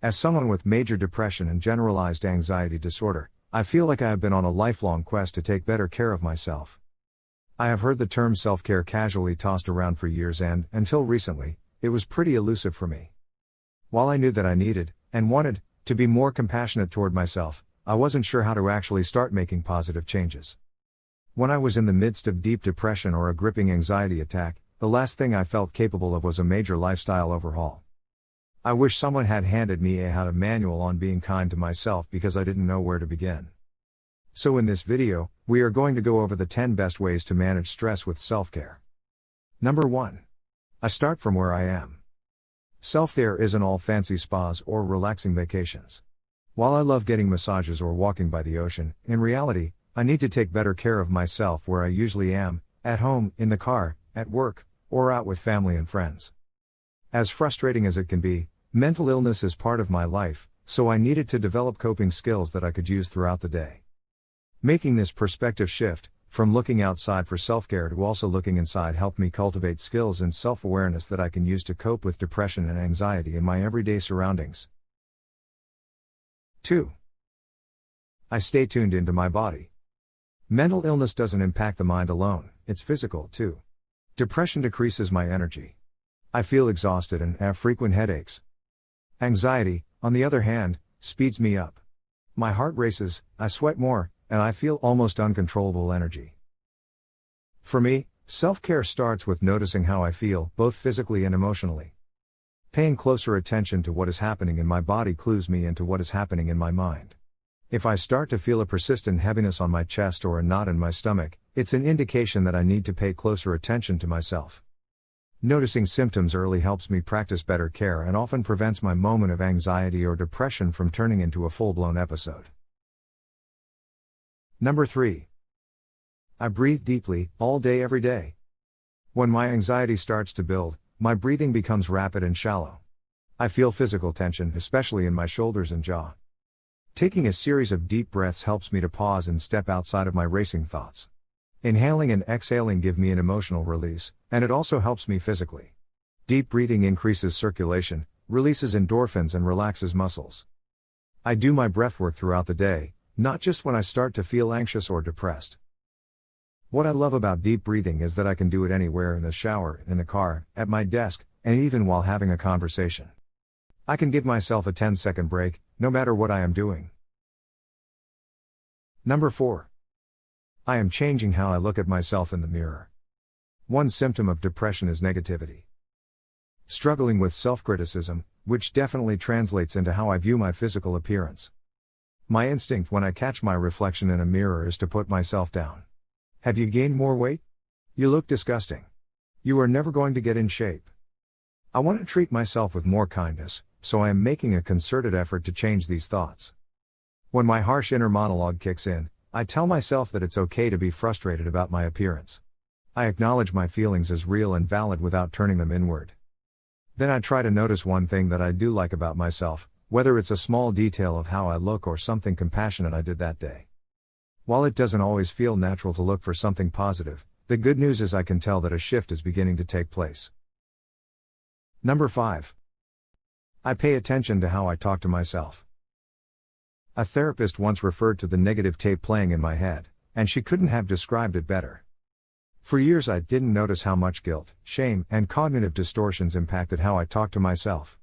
As someone with major depression and generalized anxiety disorder, I feel like I have been on a lifelong quest to take better care of myself. I have heard the term self-care casually tossed around for years and, until recently, it was pretty elusive for me. While I knew that I needed, and wanted, to be more compassionate toward myself, I wasn't sure how to actually start making positive changes. When I was in the midst of deep depression or a gripping anxiety attack, the last thing I felt capable of was a major lifestyle overhaul. I wish someone had handed me a manual on being kind to myself because I didn't know where to begin. So in this video, we are going to go over the 10 best ways to manage stress with self-care. Number 1. I start from where I am. Self-care isn't all fancy spas or relaxing vacations. While I love getting massages or walking by the ocean, in reality, I need to take better care of myself where I usually am, at home, in the car, at work, or out with family and friends. As frustrating as it can be, mental illness is part of my life, so I needed to develop coping skills that I could use throughout the day. Making this perspective shift, from looking outside for self-care to also looking inside, helped me cultivate skills and self-awareness that I can use to cope with depression and anxiety in my everyday surroundings. 2. I stay tuned into my body. Mental illness doesn't impact the mind alone, it's physical too. Depression decreases my energy. I feel exhausted and have frequent headaches. Anxiety, on the other hand, speeds me up. My heart races, I sweat more, and I feel almost uncontrollable energy. For me, self-care starts with noticing how I feel, both physically and emotionally. Paying closer attention to what is happening in my body clues me into what is happening in my mind. If I start to feel a persistent heaviness on my chest or a knot in my stomach, it's an indication that I need to pay closer attention to myself. Noticing symptoms early helps me practice better care and often prevents my moment of anxiety or depression from turning into a full-blown episode. Number 3. I breathe deeply, all day every day. When my anxiety starts to build, my breathing becomes rapid and shallow. I feel physical tension, especially in my shoulders and jaw. Taking a series of deep breaths helps me to pause and step outside of my racing thoughts. Inhaling and exhaling give me an emotional release, and it also helps me physically. Deep breathing increases circulation, releases endorphins and relaxes muscles. I do my breathwork throughout the day, not just when I start to feel anxious or depressed. What I love about deep breathing is that I can do it anywhere, in the shower, in the car, at my desk, and even while having a conversation. I can give myself a 10-second break, no matter what I am doing. Number 4. I am changing how I look at myself in the mirror. One symptom of depression is negativity. Struggling with self-criticism, which definitely translates into how I view my physical appearance. My instinct when I catch my reflection in a mirror is to put myself down. Have you gained more weight? You look disgusting. You are never going to get in shape. I want to treat myself with more kindness, so I am making a concerted effort to change these thoughts. When my harsh inner monologue kicks in, I tell myself that it's okay to be frustrated about my appearance. I acknowledge my feelings as real and valid without turning them inward. Then I try to notice one thing that I do like about myself, whether it's a small detail of how I look or something compassionate I did that day. While it doesn't always feel natural to look for something positive, the good news is I can tell that a shift is beginning to take place. Number 5. I pay attention to how I talk to myself. A therapist once referred to the negative tape playing in my head, and she couldn't have described it better. For years I didn't notice how much guilt, shame, and cognitive distortions impacted how I talked to myself.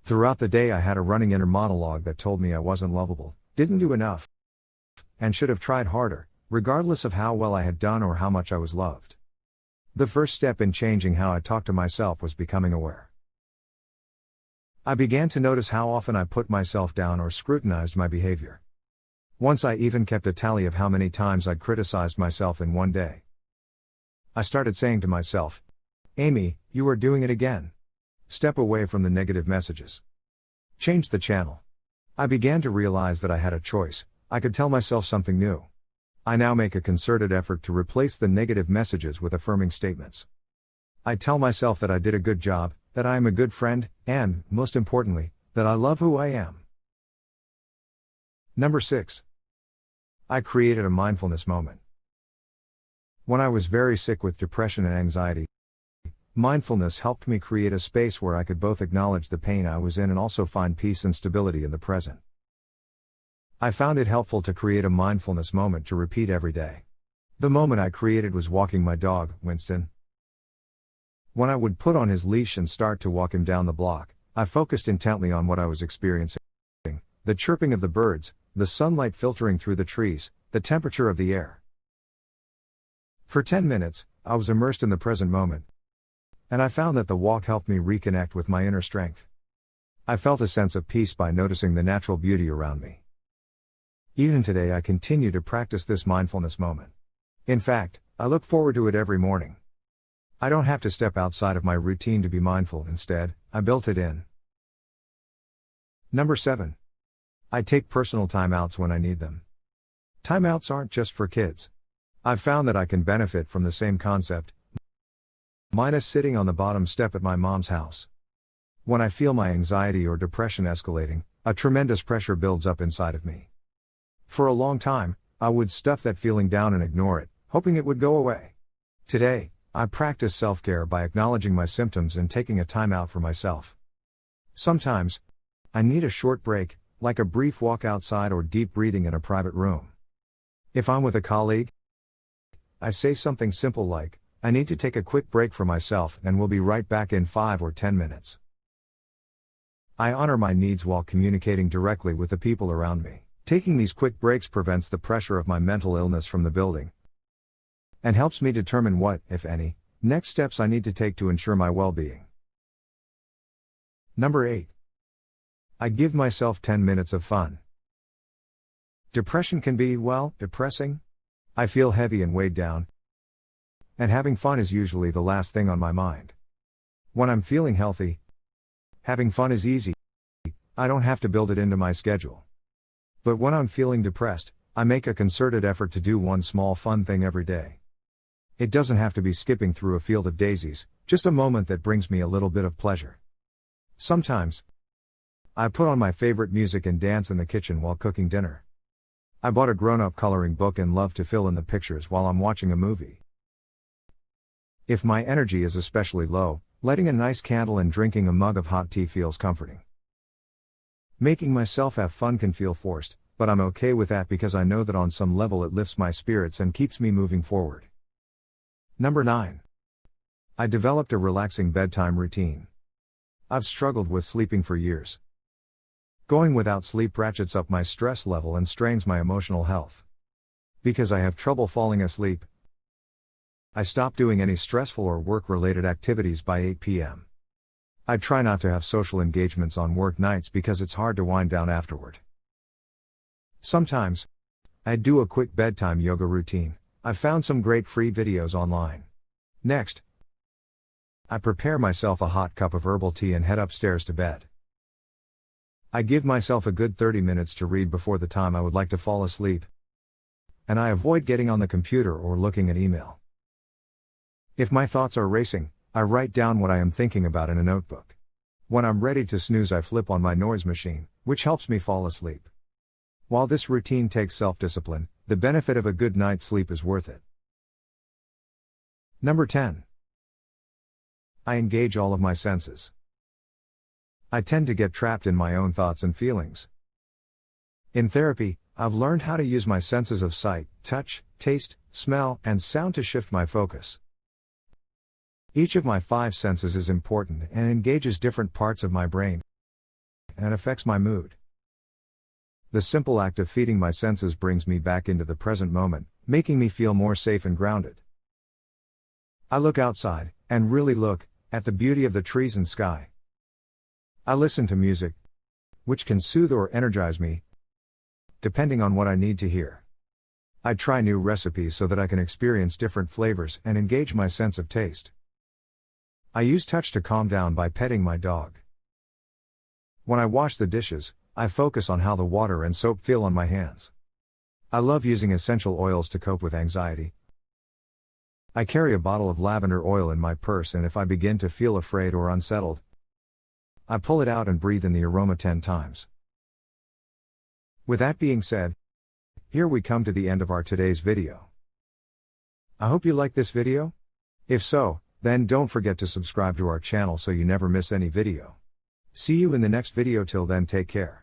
Throughout the day I had a running inner monologue that told me I wasn't lovable, didn't do enough, and should have tried harder, regardless of how well I had done or how much I was loved. The first step in changing how I talked to myself was becoming aware. I began to notice how often I put myself down or scrutinized my behavior. Once I even kept a tally of how many times I'd criticized myself in one day. I started saying to myself, "Amy, you are doing it again. Step away from the negative messages. Change the channel." I began to realize that I had a choice. I could tell myself something new. I now make a concerted effort to replace the negative messages with affirming statements. I tell myself that I did a good job, that I am a good friend, and, most importantly, that I love who I am. Number 6. I created a mindfulness moment. When I was very sick with depression and anxiety, Mindfulness helped me create a space where I could both acknowledge the pain I was in and also find peace and stability in the present. I found it helpful to create a mindfulness moment to repeat every day. The moment I created was walking my dog, Winston. When I would put on his leash and start to walk him down the block, I focused intently on what I was experiencing. The chirping of the birds, the sunlight filtering through the trees, the temperature of the air. For 10 minutes, I was immersed in the present moment. And I found that the walk helped me reconnect with my inner strength. I felt a sense of peace by noticing the natural beauty around me. Even today I continue to practice this mindfulness moment. In fact, I look forward to it every morning. I don't have to step outside of my routine to be mindful, instead, I built it in. Number 7. I take personal timeouts when I need them. Timeouts aren't just for kids. I've found that I can benefit from the same concept, minus sitting on the bottom step at my mom's house. When I feel my anxiety or depression escalating, a tremendous pressure builds up inside of me. For a long time, I would stuff that feeling down and ignore it, hoping it would go away. Today, I practice self-care by acknowledging my symptoms and taking a time out for myself. Sometimes, I need a short break, like a brief walk outside or deep breathing in a private room. If I'm with a colleague, I say something simple like, I need to take a quick break for myself and will be right back in 5 or 10 minutes. I honor my needs while communicating directly with the people around me. Taking these quick breaks prevents the pressure of my mental illness from the building, and helps me determine what, if any, next steps I need to take to ensure my well-being. Number 8. I give myself 10 minutes of fun. Depression can be, well, depressing. I feel heavy and weighed down, and having fun is usually the last thing on my mind. When I'm feeling healthy, having fun is easy. I don't have to build it into my schedule. But when I'm feeling depressed, I make a concerted effort to do one small fun thing every day. It doesn't have to be skipping through a field of daisies, just a moment that brings me a little bit of pleasure. Sometimes, I put on my favorite music and dance in the kitchen while cooking dinner. I bought a grown-up coloring book and love to fill in the pictures while I'm watching a movie. If my energy is especially low, lighting a nice candle and drinking a mug of hot tea feels comforting. Making myself have fun can feel forced, but I'm okay with that because I know that on some level it lifts my spirits and keeps me moving forward. Number 9. I developed a relaxing bedtime routine. I've struggled with sleeping for years. Going without sleep ratchets up my stress level and strains my emotional health. Because I have trouble falling asleep, I stop doing any stressful or work-related activities by 8 p.m. I try not to have social engagements on work nights because it's hard to wind down afterward. Sometimes, I do a quick bedtime yoga routine. I've found some great free videos online. Next, I prepare myself a hot cup of herbal tea and head upstairs to bed. I give myself a good 30 minutes to read before the time I would like to fall asleep. And I avoid getting on the computer or looking at email. If my thoughts are racing, I write down what I am thinking about in a notebook. When I'm ready to snooze, I flip on my noise machine, which helps me fall asleep. While this routine takes self-discipline, the benefit of a good night's sleep is worth it. Number 10. I engage all of my senses. I tend to get trapped in my own thoughts and feelings. In therapy, I've learned how to use my senses of sight, touch, taste, smell, and sound to shift my focus. Each of my 5 senses is important and engages different parts of my brain and affects my mood. The simple act of feeding my senses brings me back into the present moment, making me feel more safe and grounded. I look outside, and really look, at the beauty of the trees and sky. I listen to music, which can soothe or energize me, depending on what I need to hear. I try new recipes so that I can experience different flavors and engage my sense of taste. I use touch to calm down by petting my dog. When I wash the dishes, I focus on how the water and soap feel on my hands. I love using essential oils to cope with anxiety. I carry a bottle of lavender oil in my purse, and if I begin to feel afraid or unsettled, I pull it out and breathe in the aroma 10 times. With that being said, here we come to the end of our today's video. I hope you liked this video. If so, Then don't forget to subscribe to our channel so you never miss any video. See you in the next video. Till then, take care.